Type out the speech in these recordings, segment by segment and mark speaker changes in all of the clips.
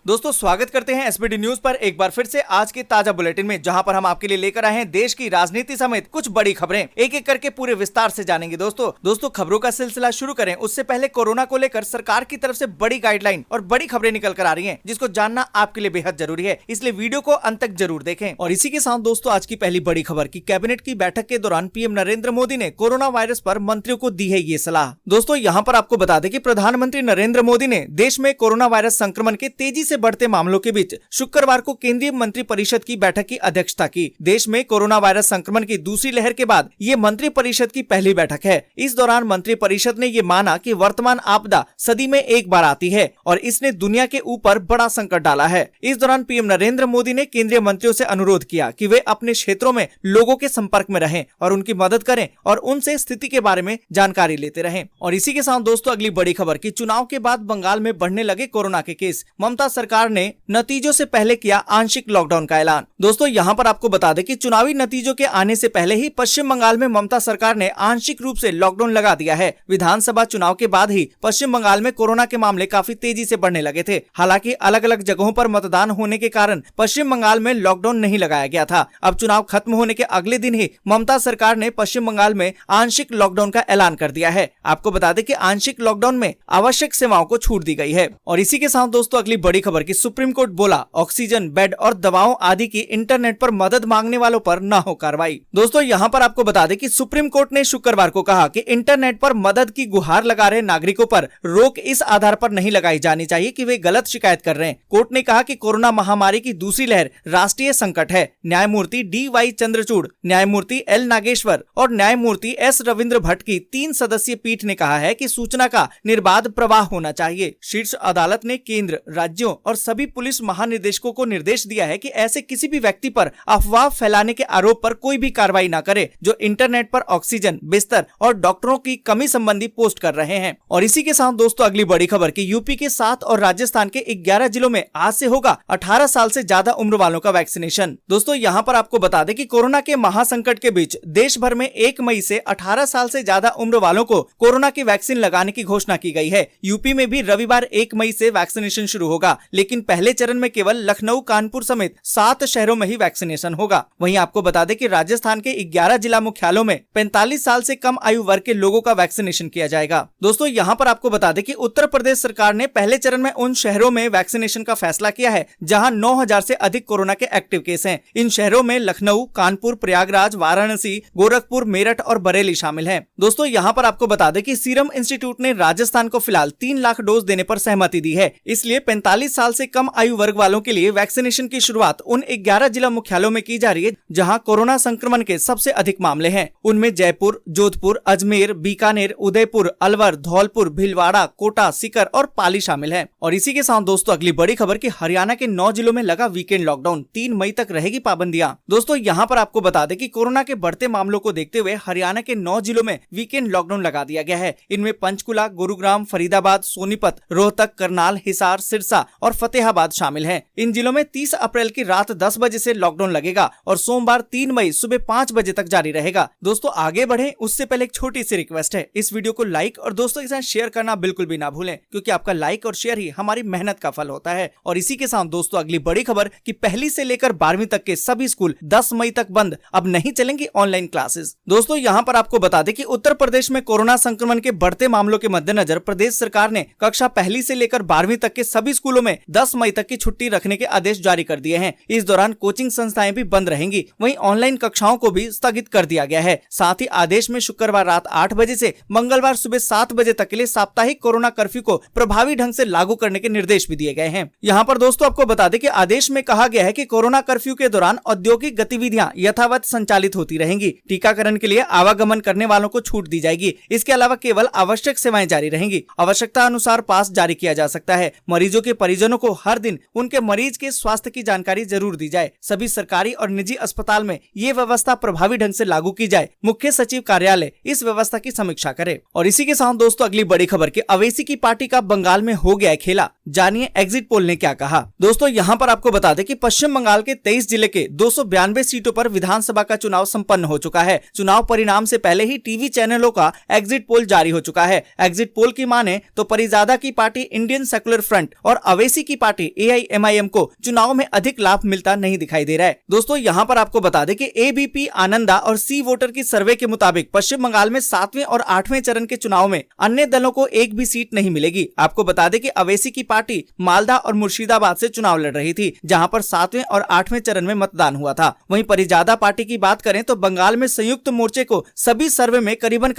Speaker 1: दोस्तों स्वागत करते हैं एसबीडी न्यूज पर एक बार फिर से आज के ताजा बुलेटिन में, जहां पर हम आपके लिए लेकर आए हैं देश की राजनीति समेत कुछ बड़ी खबरें। एक एक करके पूरे विस्तार से जानेंगे। दोस्तों खबरों का सिलसिला शुरू करें उससे पहले कोरोना को लेकर सरकार की तरफ से बड़ी गाइडलाइन और बड़ी खबरें निकल कर आ रही है, जिसको जानना आपके लिए बेहद जरूरी है, इसलिए वीडियो को अंत तक जरूर देखें। और इसी के साथ दोस्तों आज की पहली बड़ी खबर की कैबिनेट की बैठक के दौरान पीएम नरेंद्र मोदी ने कोरोना वायरस पर मंत्रियों को दी है ये सलाह। दोस्तों यहाँ पर आपको बता दें कि प्रधानमंत्री नरेंद्र मोदी ने देश में कोरोना वायरस संक्रमण के तेजी से बढ़ते मामलों के बीच शुक्रवार को केंद्रीय मंत्री परिषद की बैठक की अध्यक्षता की। देश में कोरोना वायरस संक्रमण की दूसरी लहर के बाद ये मंत्री परिषद की पहली बैठक है। इस दौरान मंत्री परिषद ने ये माना कि वर्तमान आपदा सदी में एक बार आती है और इसने दुनिया के ऊपर बड़ा संकट डाला है। इस दौरान पीएम नरेंद्र मोदी ने केंद्रीय मंत्रियों से अनुरोध किया कि वे अपने क्षेत्रों में लोगों के संपर्क में रहें और उनकी मदद करें और उनसे स्थिति के बारे में जानकारी लेते रहें। और इसी के साथ दोस्तों अगली बड़ी खबर की चुनाव के बाद बंगाल में बढ़ने लगे कोरोना के केस। ममता सरकार ने नतीजों से पहले किया आंशिक लॉकडाउन का ऐलान। दोस्तों यहाँ पर आपको बता दें कि चुनावी नतीजों के आने से पहले ही पश्चिम बंगाल में ममता सरकार ने आंशिक रूप से लॉकडाउन लगा दिया है। विधानसभा चुनाव के बाद ही पश्चिम बंगाल में कोरोना के मामले काफी तेजी से बढ़ने लगे थे। हालांकि अलग अलग जगहों पर मतदान होने के कारण पश्चिम बंगाल में लॉकडाउन नहीं लगाया गया था। अब चुनाव खत्म होने के अगले दिन ही ममता सरकार ने पश्चिम बंगाल में आंशिक लॉकडाउन का ऐलान कर दिया है। आपको बता दें कि आंशिक लॉकडाउन में आवश्यक सेवाओं को छूट दी गई है। और इसी के साथ दोस्तों अगली बड़ी खबर की सुप्रीम कोर्ट बोला ऑक्सीजन, बेड और दवाओं आदि की इंटरनेट पर मदद मांगने वालों पर न हो कार्रवाई। दोस्तों यहाँ पर आपको बता दें कि सुप्रीम कोर्ट ने शुक्रवार को कहा कि इंटरनेट पर मदद की गुहार लगा रहे नागरिकों पर रोक इस आधार पर नहीं लगाई जानी चाहिए कि वे गलत शिकायत कर रहे हैं। कोर्ट ने कहा कि कोरोना महामारी की दूसरी लहर राष्ट्रीय संकट है। न्यायमूर्ति डी.वाई. चंद्रचूड़, न्यायमूर्ति एल. नागेश्वर और न्यायमूर्ति एस. रविंद्र भट्ट की 3 सदस्यीय पीठ ने कहा है कि सूचना का निर्बाध प्रवाह होना चाहिए। शीर्ष अदालत ने केंद्र, राज्यों और सभी पुलिस महानिदेशकों को निर्देश दिया है कि ऐसे किसी भी व्यक्ति पर अफवाह फैलाने के आरोप पर कोई भी कार्रवाई न करे जो इंटरनेट पर ऑक्सीजन, बिस्तर और डॉक्टरों की कमी संबंधी पोस्ट कर रहे हैं। और इसी के साथ दोस्तों अगली बड़ी खबर की यूपी के 7 और राजस्थान के 11 जिलों में आज से होगा 18 साल से ज्यादा उम्र वालों का वैक्सीनेशन। दोस्तों यहाँ पर आपको बता दें कि कोरोना के महासंकट के बीच देश भर में 1 मई से 18 साल से ज्यादा उम्र वालों को कोरोना की वैक्सीन लगाने की घोषणा की गई है। यूपी में भी रविवार 1 मई से वैक्सीनेशन शुरू होगा, लेकिन पहले चरण में केवल लखनऊ, कानपुर समेत 7 शहरों में ही वैक्सीनेशन होगा। वहीं आपको बता दें कि राजस्थान के 11 जिला मुख्यालयों में 45 साल से कम आयु वर्ग के लोगों का वैक्सीनेशन किया जाएगा। दोस्तों यहाँ पर आपको बता दें कि उत्तर प्रदेश सरकार ने पहले चरण में उन शहरों में वैक्सीनेशन का फैसला किया है जहां 9000 से अधिक कोरोना के एक्टिव केस हैं। इन शहरों में लखनऊ, कानपुर, प्रयागराज, वाराणसी, गोरखपुर, मेरठ और बरेली शामिल हैं। दोस्तों यहाँ पर आपको बता दें कि सीरम इंस्टीट्यूट ने राजस्थान को फिलहाल 3 लाख डोज देने पर सहमति दी है। इसलिए 45 साल से कम आयु वर्ग वालों के लिए वैक्सीनेशन की शुरुआत उन 11 जिला मुख्यालयों में की जा रही है जहां कोरोना संक्रमण के सबसे अधिक मामले हैं। उनमें जयपुर, जोधपुर, अजमेर, बीकानेर, उदयपुर, अलवर, धौलपुर, भीलवाड़ा, कोटा, सीकर और पाली शामिल हैं। और इसी के साथ दोस्तों अगली बड़ी खबर की हरियाणा के 9 जिलों में लगा वीकेंड लॉकडाउन। 3 मई तक रहेगी पाबंदियां। दोस्तों यहाँ पर आपको बता दें कि कोरोना के बढ़ते मामलों को देखते हुए हरियाणा के 9 जिलों में वीकेंड लॉकडाउन लगा दिया गया है। इनमें पंचकुला, गुरुग्राम, फरीदाबाद, सोनीपत, रोहतक, करनाल, हिसार, सिरसा और फतेहाबाद शामिल हैं। इन जिलों में 30 अप्रैल की रात 10 बजे से लॉकडाउन लगेगा और सोमवार 3 मई सुबह 5 बजे तक जारी रहेगा। दोस्तों आगे बढ़े उससे पहले एक छोटी सी रिक्वेस्ट है, इस वीडियो को लाइक और दोस्तों के साथ शेयर करना बिल्कुल भी ना भूलें, क्योंकि आपका लाइक और शेयर ही हमारी मेहनत का फल होता है। और इसी के साथ दोस्तों अगली बड़ी खबर कि पहली से लेकर 12वीं तक के सभी स्कूल 10 मई तक बंद, अब नहीं चलेंगी ऑनलाइन क्लासेस। दोस्तों यहाँ पर आपको बता दें कि उत्तर प्रदेश में कोरोना संक्रमण के बढ़ते मामलों के मद्देनजर प्रदेश सरकार ने कक्षा पहली से लेकर 12वीं तक के सभी स्कूलों में 10 मई तक की छुट्टी रखने के आदेश जारी कर दिए हैं। इस दौरान कोचिंग संस्थाएं भी बंद रहेंगी, वहीं ऑनलाइन कक्षाओं को भी स्थगित कर दिया गया है। साथ ही आदेश में शुक्रवार रात 8 बजे से मंगलवार सुबह 7 बजे तक के लिए साप्ताहिक कोरोना कर्फ्यू को प्रभावी ढंग से लागू करने के निर्देश भी दिए गए हैं। यहाँ पर दोस्तों आपको बता दें कि आदेश में कहा गया है कि कोरोना कर्फ्यू के दौरान औद्योगिक गतिविधियां यथावत संचालित होती रहेंगी। टीकाकरण के लिए आवागमन करने वालों को छूट दी जाएगी। इसके अलावा केवल आवश्यक सेवाएं जारी रहेंगी। आवश्यकता अनुसार पास जारी किया जा सकता है। मरीजों के परिजनों को हर दिन उनके मरीज के स्वास्थ्य की जानकारी जरूर दी जाए। सभी सरकारी और निजी अस्पताल में ये व्यवस्था प्रभावी ढंग से लागू की जाए। मुख्य सचिव कार्यालय इस व्यवस्था की समीक्षा करे। और इसी के साथ दोस्तों अगली बड़ी खबर की अवैसी की पार्टी का बंगाल में हो गया खेला, जानिए एग्जिट पोल ने क्या कहा। दोस्तों यहाँ पर आपको बता दें कि पश्चिम बंगाल के 23 जिले के 292 सीटों पर विधानसभा का चुनाव संपन्न हो चुका है। चुनाव परिणाम से पहले ही टीवी चैनलों का एग्जिट पोल जारी हो चुका है। एग्जिट पोल की माने तो परिजादा की पार्टी इंडियन सेकुलर फ्रंट और अवैसी अवेसी की पार्टी AIMIM को चुनाव में अधिक लाभ मिलता नहीं दिखाई दे रहा है। दोस्तों यहाँ पर आपको बता दें कि ABP आनंदा और सी वोटर की सर्वे के मुताबिक पश्चिम बंगाल में 7वें और 8वें चरण के चुनाव में अन्य दलों को एक भी सीट नहीं मिलेगी। आपको बता दें कि अवेसी की पार्टी मालदा और मुर्शिदाबाद से चुनाव लड़ रही थी, जहां पर 7वें और 8वें चरण में मतदान हुआ था। वहीं परिजादा पार्टी की बात करें तो बंगाल में संयुक्त मोर्चे को सभी सर्वे में करीबन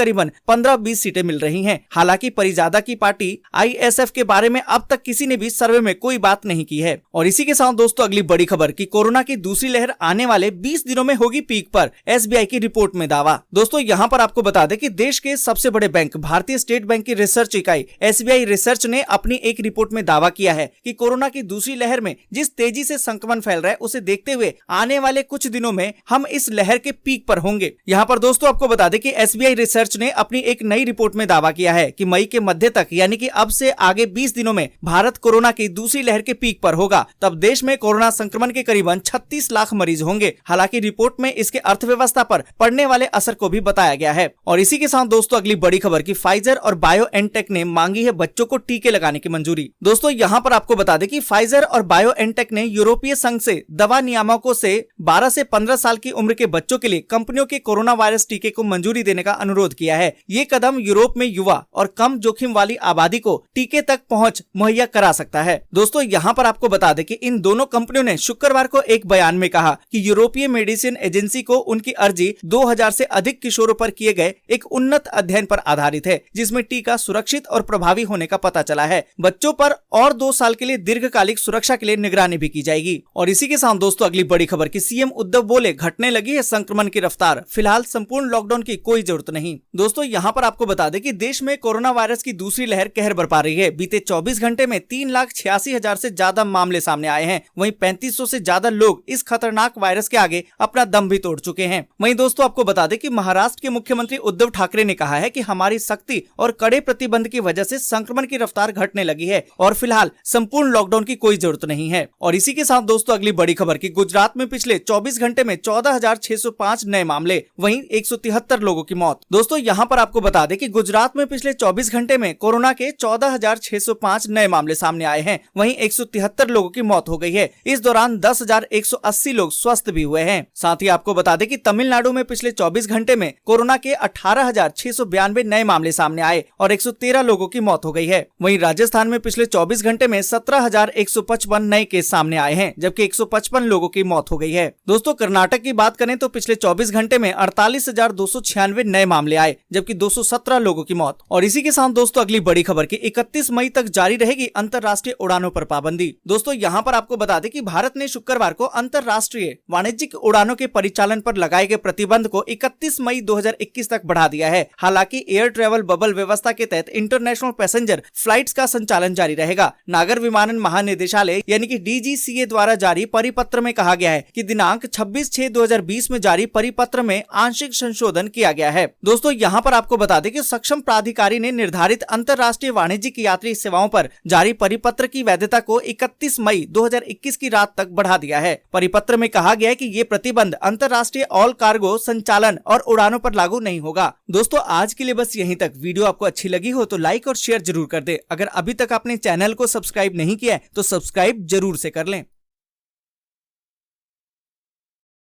Speaker 1: 15-20 सीटें मिल रही हैं। हालांकि परिजादा की पार्टी ISF के बारे में अब तक किसी ने भी सर्वे में कोई बात नहीं की है। और इसी के साथ दोस्तों अगली बड़ी खबर कि कोरोना की दूसरी लहर आने वाले 20 दिनों में होगी पीक पर, SBI की रिपोर्ट में दावा। दोस्तों यहाँ पर आपको बता दें कि देश के सबसे बड़े बैंक भारतीय स्टेट बैंक की रिसर्च इकाई SBI रिसर्च ने अपनी एक रिपोर्ट में दावा किया है कि कोरोना की दूसरी लहर में जिस तेजी से संक्रमण फैल रहा है उसे देखते हुए आने वाले कुछ दिनों में हम इस लहर के पीक पर होंगे। यहाँ पर दोस्तों आपको बता दें कि SBI रिसर्च ने अपनी एक नई रिपोर्ट में दावा किया है कि मई के मध्य तक यानी कि अब से आगे 20 दिनों में भारत कोरोना की दूसरी लहर के पीक पर होगा। तब देश में कोरोना संक्रमण के करीबन 36 लाख मरीज होंगे। हालांकि रिपोर्ट में इसके अर्थव्यवस्था पर पड़ने वाले असर को भी बताया गया है। और इसी के साथ दोस्तों अगली बड़ी खबर की फाइजर और BioNTech ने मांगी है बच्चों को टीके लगाने की मंजूरी। दोस्तों यहाँ पर आपको बता दें कि फाइजर और BioNTech ने यूरोपीय संघ से दवा नियामकों से 12 से 15 साल की उम्र के बच्चों के लिए कंपनियों के कोरोना वायरस टीके को मंजूरी देने का अनुरोध किया है। ये कदम यूरोप में युवा और कम जोखिम वाली आबादी को टीके तक पहुंच मुहैया करा सकता है। दोस्तों यहाँ पर आपको बता दें कि इन दोनों कंपनियों ने शुक्रवार को एक बयान में कहा कि यूरोपीय मेडिसिन एजेंसी को उनकी अर्जी 2000 से अधिक किशोरों पर किए गए एक उन्नत अध्ययन पर आधारित है, जिसमें टीका सुरक्षित और प्रभावी होने का पता चला है। बच्चों पर और 2 साल के लिए दीर्घकालिक सुरक्षा के लिए निगरानी भी की जाएगी। और इसी के साथ दोस्तों अगली बड़ी खबर की CM उद्धव बोले घटने लगी है संक्रमण की रफ्तार, फिलहाल संपूर्ण लॉकडाउन की कोई जरूरत नहीं। दोस्तों यहाँ पर आपको बता दें कि देश में कोरोना वायरस की दूसरी लहर कहर बरपा रही है। बीते 24 घंटे में 3,86,000 से ज्यादा मामले सामने आए हैं। वहीं 3500 से ज्यादा लोग इस खतरनाक वायरस के आगे अपना दम भी तोड़ चुके हैं। वहीं दोस्तों आपको बता दें कि महाराष्ट्र के मुख्यमंत्री उद्धव ठाकरे ने कहा है कि हमारी सख्ती और कड़े प्रतिबंध की वजह से संक्रमण की रफ्तार घटने लगी है और फिलहाल संपूर्ण लॉकडाउन की कोई जरूरत नहीं है। और इसी के साथ दोस्तों अगली बड़ी खबर की गुजरात में पिछले 24 घंटे में 14,605 नए मामले, वहीं 173 लोगों की मौत। दोस्तों यहाँ पर आपको बता दें कि गुजरात में पिछले 24 घंटे में कोरोना के 14,605 नए मामले सामने आए हैं, वहीं 173 लोगों की मौत हो गई है। इस दौरान 10,180 लोग स्वस्थ भी हुए हैं। साथ ही आपको बता दें कि तमिलनाडु में पिछले 24 घंटे में कोरोना के 18,692 नए मामले सामने आए और 113 लोगों की मौत हो गई है। वहीं राजस्थान में पिछले 24 घंटे में 17,155 नए केस सामने आए हैं, जबकि 155 लोगों की मौत हो गई है। दोस्तों कर्नाटक की बात करें तो पिछले 24 घंटे में 48,296 नए मामले आए, जबकि 217 लोगों की मौत। और इसी के साथ दोस्तों अगली बड़ी खबर की 31 मई तक जारी रहेगी अंतर्राष्ट्रीय उड़ानों पर पाबंदी। दोस्तों यहाँ पर आपको बता दें कि भारत ने शुक्रवार को अंतर्राष्ट्रीय वाणिज्यिक उड़ानों के परिचालन पर लगाए गए प्रतिबंध को 31 मई 2021 तक बढ़ा दिया है। हालांकि एयर ट्रेवल बबल व्यवस्था के तहत इंटरनेशनल पैसेंजर फ्लाइट्स का संचालन जारी रहेगा। नागर विमानन महानिदेशालय यानी कि DGCA द्वारा जारी परिपत्र में कहा गया है कि दिनांक 26/6/2020 में जारी परिपत्र में आंशिक संशोधन किया गया है। दोस्तों यहाँ पर आपको बता दें कि सक्षम प्राधिकारी ने निर्धारित अंतर्राष्ट्रीय वाणिज्यिक यात्री सेवाओं पर जारी परिपत्र की वैधता को 31 मई 2021 की रात तक बढ़ा दिया है। परिपत्र में कहा गया है कि ये प्रतिबंध अंतर्राष्ट्रीय ऑल कार्गो संचालन और उड़ानों पर लागू नहीं होगा। दोस्तों आज के लिए बस यहीं तक। वीडियो आपको अच्छी लगी हो तो लाइक और शेयर जरूर कर दे। अगर अभी तक आपने चैनल को सब्सक्राइब नहीं किया है तो सब्सक्राइब जरूर से कर लें।